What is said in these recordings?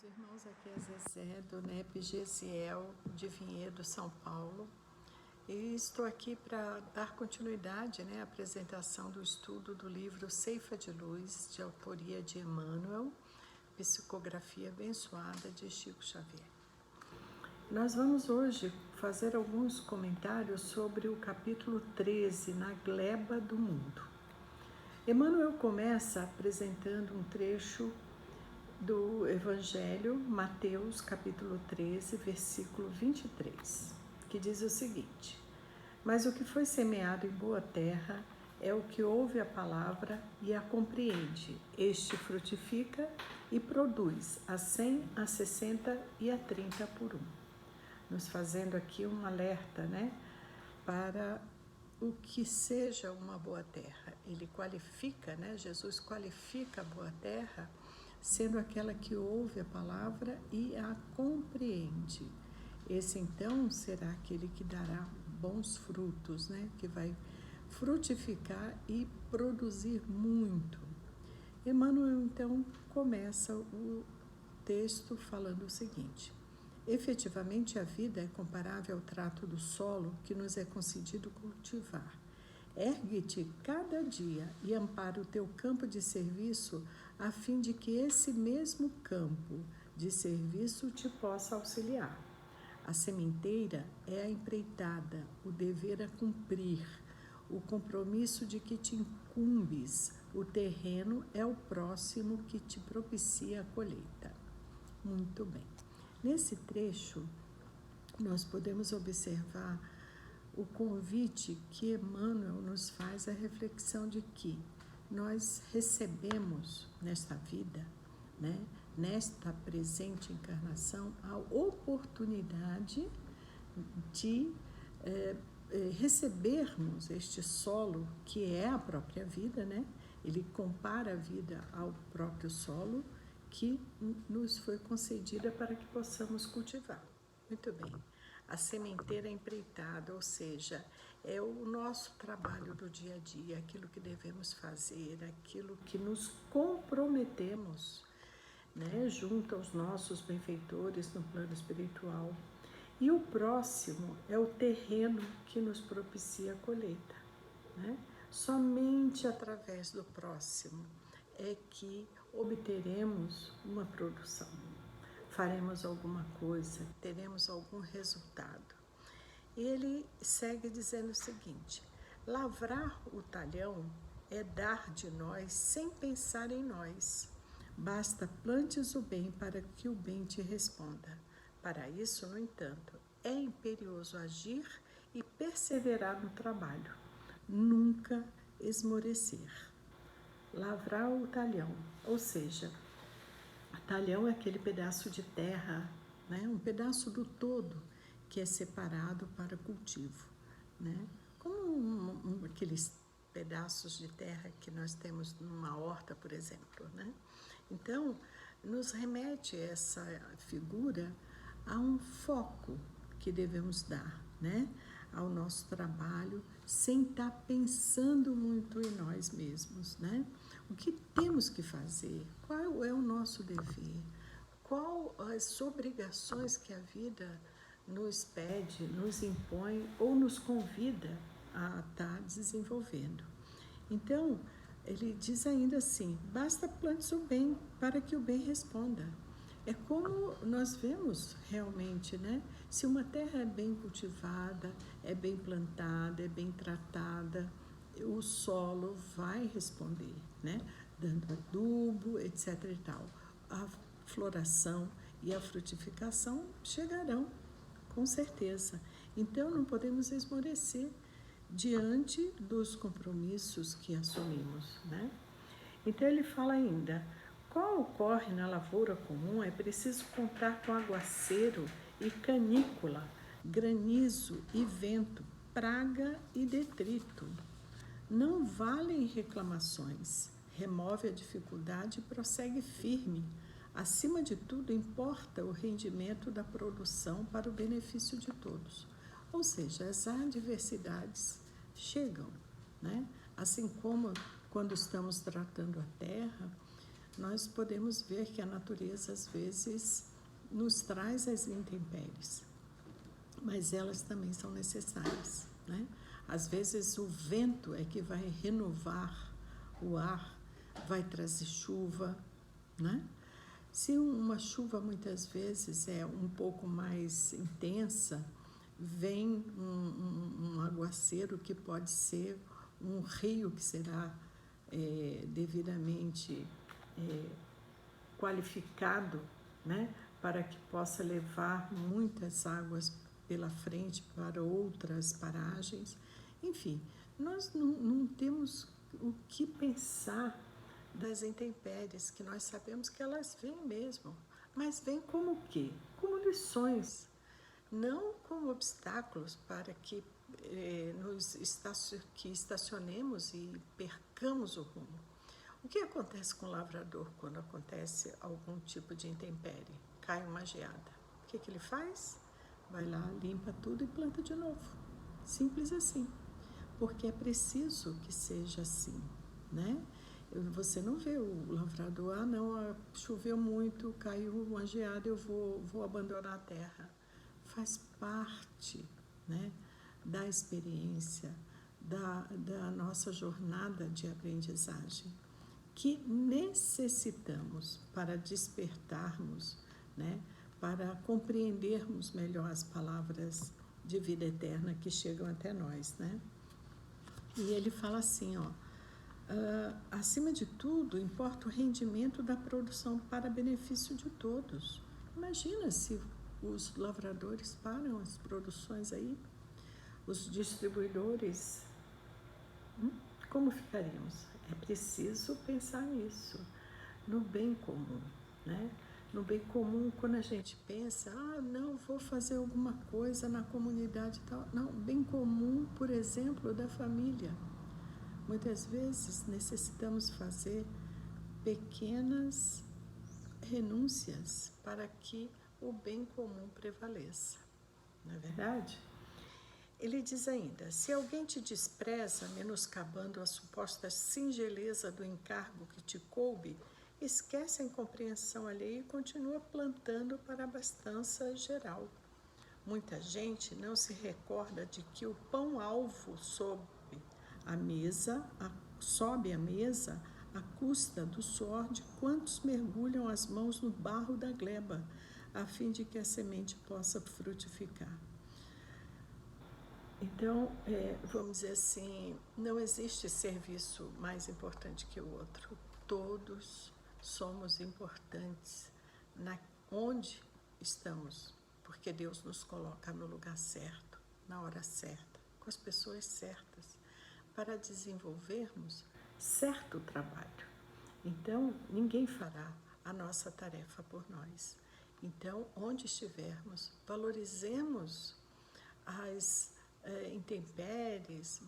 Meus irmãos, aqui é Zezé, do NEP Gesiel de Vinhedo, São Paulo. E estou aqui para dar continuidade à apresentação do estudo do livro Ceifa de Luz, de autoria de Emmanuel, Psicografia Abençoada de Chico Xavier. Nós vamos hoje fazer alguns comentários sobre o capítulo 13, Na Gleba do Mundo. Emmanuel começa apresentando um trecho do Evangelho, Mateus, capítulo 13, versículo 23, que diz o seguinte: Mas o que foi semeado em boa terra é o que ouve a palavra e a compreende. Este frutifica e produz a 100, a 60 e a 30 por um. Nos fazendo aqui um alerta, para o que seja uma boa terra. Ele qualifica, Jesus qualifica a boa terra sendo aquela que ouve a palavra e a compreende. Esse então será aquele que dará bons frutos, que vai frutificar e produzir muito. Emmanuel então começa o texto falando o seguinte: efetivamente a vida é comparável ao trato do solo que nos é concedido cultivar. Ergue-te cada dia e ampara o teu campo de serviço, a fim de que esse mesmo campo de serviço te possa auxiliar. A sementeira é a empreitada, o dever a cumprir, o compromisso de que te incumbes. O terreno é o próximo que te propicia a colheita. Muito bem. Nesse trecho, nós podemos observar o convite que Emmanuel nos faz à reflexão de que nós recebemos nesta vida, nesta presente encarnação, a oportunidade de recebermos este solo que é a própria vida, Ele compara a vida ao próprio solo que nos foi concedida para que possamos cultivar. Muito bem. A sementeira empreitada, ou seja, é o nosso trabalho do dia a dia, aquilo que devemos fazer, aquilo que nos comprometemos, junto aos nossos benfeitores no plano espiritual. E o próximo é o terreno que nos propicia a colheita, Somente através do próximo é que obteremos uma produção. Faremos alguma coisa, teremos algum resultado. Ele segue dizendo o seguinte: lavrar o talhão é dar de nós sem pensar em nós. Basta plantes o bem para que o bem te responda. Para isso, no entanto, é imperioso agir e perseverar no trabalho, nunca esmorecer. Lavrar o talhão, ou seja, talhão é aquele pedaço de terra, um pedaço do todo que é separado para cultivo, como aqueles pedaços de terra que nós temos numa horta, por exemplo, Então, nos remete essa figura a um foco que devemos dar, ao nosso trabalho, sem estar pensando muito em nós mesmos, O que temos que fazer? Qual é o nosso dever? Qual as obrigações que a vida nos pede, nos impõe ou nos convida a estar desenvolvendo? Então, ele diz ainda assim: basta plantes o bem para que o bem responda. É como nós vemos realmente, Se uma terra é bem cultivada, é bem plantada, é bem tratada, o solo vai responder, Dando adubo, etc. e tal. A floração e a frutificação chegarão, com certeza. Então, não podemos esmorecer diante dos compromissos que assumimos, Então, ele fala ainda: qual ocorre na lavoura comum é preciso contar com aguaceiro e canícula, granizo e vento, praga e detrito. Não valem reclamações, remove a dificuldade e prossegue firme. Acima de tudo, importa o rendimento da produção para o benefício de todos. Ou seja, as adversidades chegam, Assim como quando estamos tratando a terra, nós podemos ver que a natureza às vezes nos traz as intempéries, mas elas também são necessárias, né? Às vezes o vento é que vai renovar o ar, vai trazer chuva, né? Se uma chuva muitas vezes é um pouco mais intensa, vem um aguaceiro que pode ser um rio que será devidamente qualificado, né, para que possa levar muitas águas pela frente para outras paragens. Enfim, nós não temos o que pensar das intempéries, que nós sabemos que elas vêm mesmo, mas vêm como o quê? Como lições, não como obstáculos para que estacionemos e percamos o rumo. O que acontece com o lavrador quando acontece algum tipo de intempérie? Cai uma geada. O que ele faz? Vai lá, limpa tudo e planta de novo. Simples assim. Porque é preciso que seja assim, né? Você não vê o lavrador, choveu muito, caiu uma geada, eu vou abandonar a terra. Faz parte, né, da experiência, da nossa jornada de aprendizagem, que necessitamos para despertarmos, né, para compreendermos melhor as palavras de vida eterna que chegam até nós, né? E ele fala assim, acima de tudo, importa o rendimento da produção para benefício de todos. Imagina se os lavradores param as produções aí, os distribuidores, como ficaríamos? É preciso pensar nisso, no bem comum, né? No bem comum, quando a gente pensa, não, vou fazer alguma coisa na comunidade e tal. Não, bem comum, por exemplo, da família. Muitas vezes necessitamos fazer pequenas renúncias para que o bem comum prevaleça, não é verdade? Ele diz ainda, se alguém te despreza, menoscabando a suposta singeleza do encargo que te coube, esquece a incompreensão alheia e continua plantando para a abastança geral. Muita gente não se recorda de que o pão-alvo sobe à mesa à custa do suor de quantos mergulham as mãos no barro da gleba, a fim de que a semente possa frutificar. Então, vamos dizer assim, não existe serviço mais importante que o outro. Todos somos importantes onde estamos, porque Deus nos coloca no lugar certo, na hora certa, com as pessoas certas, para desenvolvermos certo trabalho. Então, ninguém fará a nossa tarefa por nós. Então, onde estivermos, valorizemos as intempéries,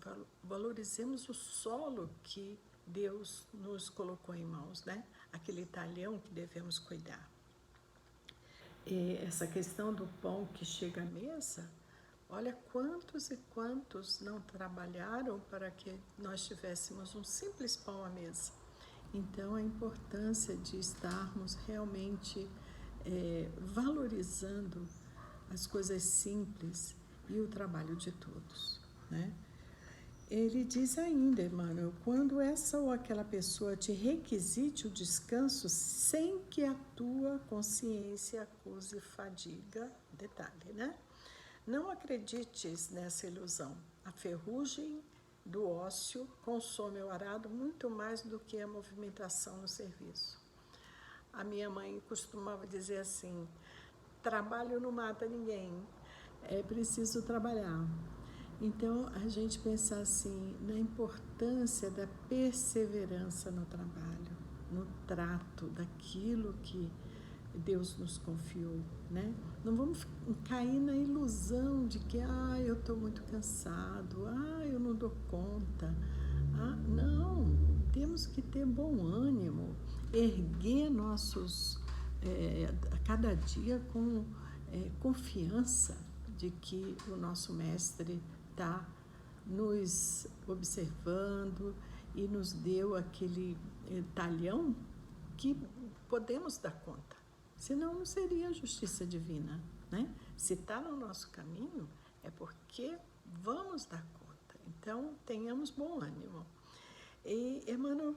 valorizemos o solo que Deus nos colocou em mãos, né? Aquele talhão que devemos cuidar. E essa questão do pão que chega à mesa, olha quantos e quantos não trabalharam para que nós tivéssemos um simples pão à mesa. Então, a importância de estarmos realmente valorizando as coisas simples e o trabalho de todos, né? Ele diz ainda, Emmanuel, quando essa ou aquela pessoa te requisite o descanso sem que a tua consciência acuse fadiga, detalhe, né? Não acredites nessa ilusão. A ferrugem do ócio consome o arado muito mais do que a movimentação no serviço. A minha mãe costumava dizer assim, trabalho não mata ninguém, é preciso trabalhar. Então, a gente pensar assim, na importância da perseverança no trabalho, no trato daquilo que Deus nos confiou, né? Não vamos cair na ilusão de que, eu estou muito cansado, eu não dou conta. Não, temos que ter bom ânimo, erguer a cada dia com confiança de que o nosso mestre está nos observando e nos deu aquele talhão que podemos dar conta. Senão não seria a justiça divina, né? Se está no nosso caminho, é porque vamos dar conta. Então, tenhamos bom ânimo. E Emmanuel,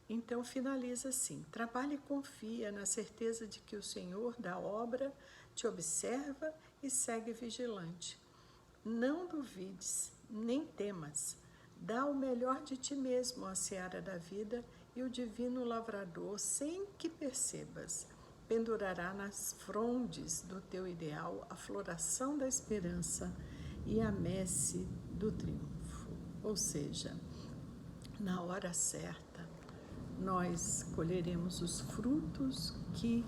então, finaliza assim: trabalhe e confia na certeza de que o Senhor da obra te observa e segue vigilante. Não duvides, nem temas. Dá o melhor de ti mesmo à seara da vida e o divino lavrador, sem que percebas, pendurará nas frondes do teu ideal a floração da esperança e a messe do triunfo. Ou seja, na hora certa, nós colheremos os frutos que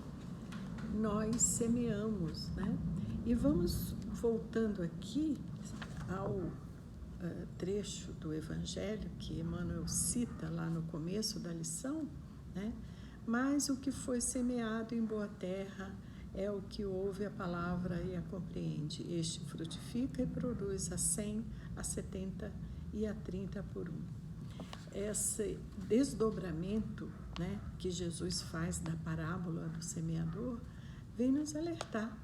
nós semeamos, né? E vamos voltando aqui ao trecho do Evangelho que Emmanuel cita lá no começo da lição, né? Mas o que foi semeado em boa terra é o que ouve a palavra e a compreende. Este frutifica e produz a 100, a 70 e a 30 por um. Esse desdobramento, né, que Jesus faz da parábola do semeador vem nos alertar,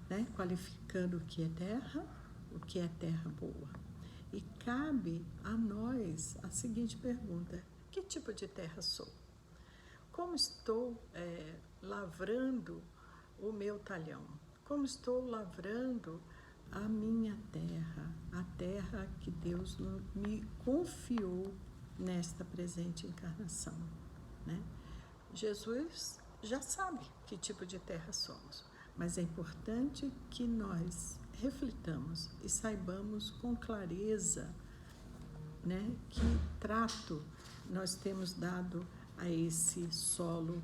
né, qualificando o que é terra boa. E cabe a nós a seguinte pergunta: que tipo de terra sou? Como estou lavrando o meu talhão? Como estou lavrando a minha terra, a terra que Deus me confiou nesta presente encarnação, né? Jesus já sabe que tipo de terra somos, mas é importante que nós reflitamos e saibamos com clareza, né, que trato nós temos dado a esse solo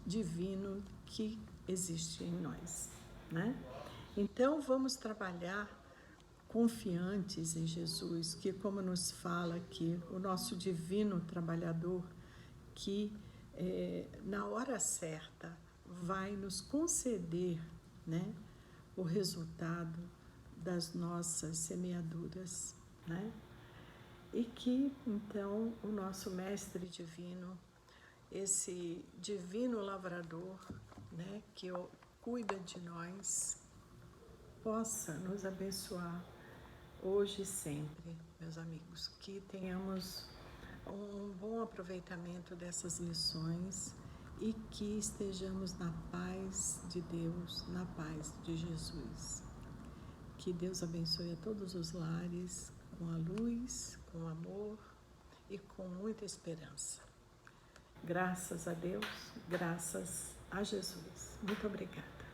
divino que existe em nós, né? Então vamos trabalhar confiantes em Jesus, que, como nos fala aqui, o nosso divino trabalhador, que na hora certa vai nos conceder, né, o resultado das nossas semeaduras, né? E que, então, o nosso Mestre Divino, esse divino lavrador, né, que cuida de nós, possa nos abençoar hoje e sempre, meus amigos, que tenhamos um bom aproveitamento dessas lições e que estejamos na paz de Deus, na paz de Jesus. Que Deus abençoe a todos os lares com a luz, com amor e com muita esperança. Graças a Deus, graças a Jesus. Muito obrigada.